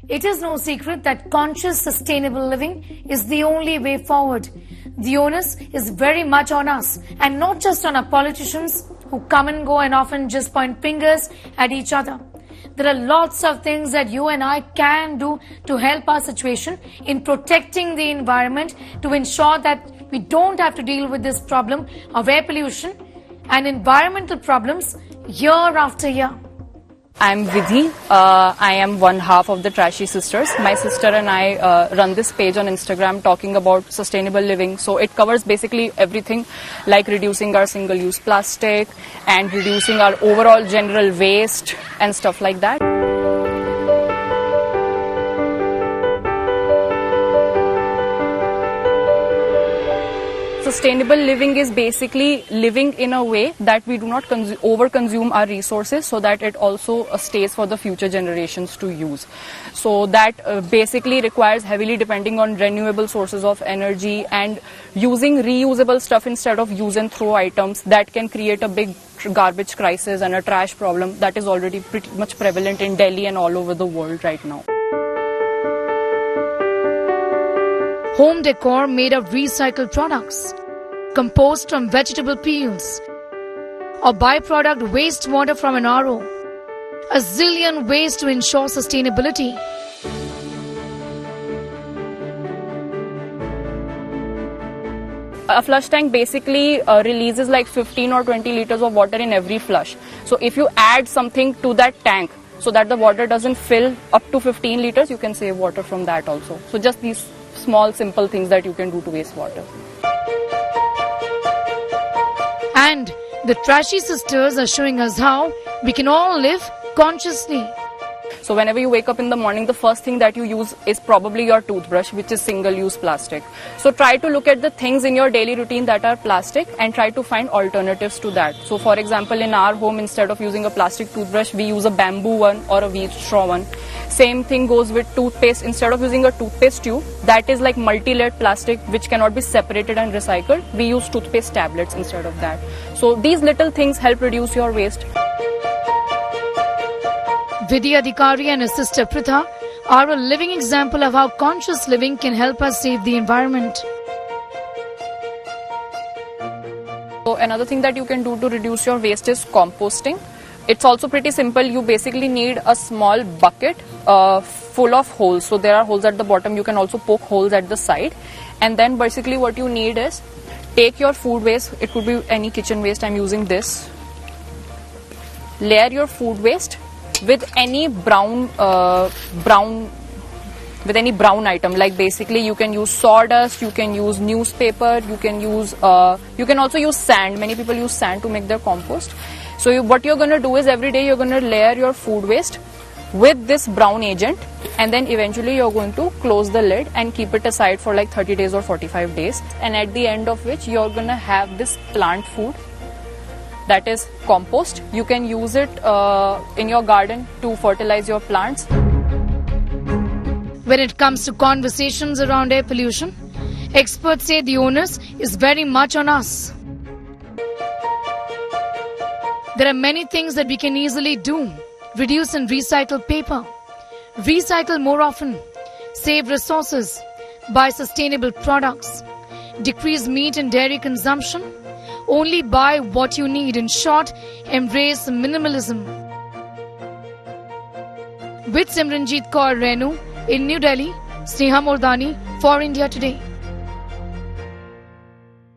It is no secret that conscious, sustainable living is the only way forward. The onus is very much on us, and not just on our politicians who come and go and often just point fingers at each other. There are lots of things that you and I can do to help our situation in protecting the environment, to ensure that we don't have to deal with this problem of air pollution and environmental problems year after year. I'm Vidhi. I am one half of the Trashy Sisters. My sister and I run this page on Instagram talking about sustainable living. So it covers basically everything like reducing our single-use plastic and reducing our overall general waste and stuff like that. Sustainable living is basically living in a way that we do not over-consume our resources, so that it also stays for the future generations to use. So that basically requires heavily depending on renewable sources of energy and using reusable stuff instead of use and throw items that can create a big garbage crisis and a trash problem that is already pretty much prevalent in Delhi and all over the world right now. Home decor made of recycled products, compost from vegetable peels, or byproduct wastewater from an RO. A zillion ways to ensure sustainability. A flush tank basically releases like 15 or 20 liters of water in every flush. So if you add something to that tank so that the water doesn't fill up to 15 liters, you can save water from that also. So just these small simple things that you can do to waste water. And the Trashy Sisters are showing us how we can all live consciously. So whenever you wake up in the morning, the first thing that you use is probably your toothbrush, which is single-use plastic. So try to look at the things in your daily routine that are plastic and try to find alternatives to that. So for example, in our home, instead of using a plastic toothbrush, we use a bamboo one or a wheat straw one. Same thing goes with toothpaste. Instead of using a toothpaste tube that is like multi-layered plastic which cannot be separated and recycled, we use toothpaste tablets instead of that. So these little things help reduce your waste. Vidya Adhikari and her sister Pritha are a living example of how conscious living can help us save the environment. So another thing that you can do to reduce your waste is composting. It's also pretty simple. You basically need a small bucket full of holes. So there are holes at the bottom. You can also poke holes at the side. And then basically what you need is take your food waste. It could be any kitchen waste. I'm using this. Layer your food waste with any brown item. Like basically you can use sawdust, you can use newspaper, you can also use sand. Many people use sand to make their compost. So what you're going to do is every day you're going to layer your food waste with this brown agent, and then eventually you're going to close the lid and keep it aside for like 30 days or 45 days. And at the end of which you're going to have this plant food that is compost. You can use it in your garden to fertilize your plants. When it comes to conversations around air pollution, experts say the onus is very much on us. There are many things that we can easily do. Reduce and recycle paper. Recycle more often. Save resources. Buy sustainable products. Decrease meat and dairy consumption. Only buy what you need. In short, embrace minimalism. With Simranjeet Kaur Renu in New Delhi, Sneha Mordani for India Today.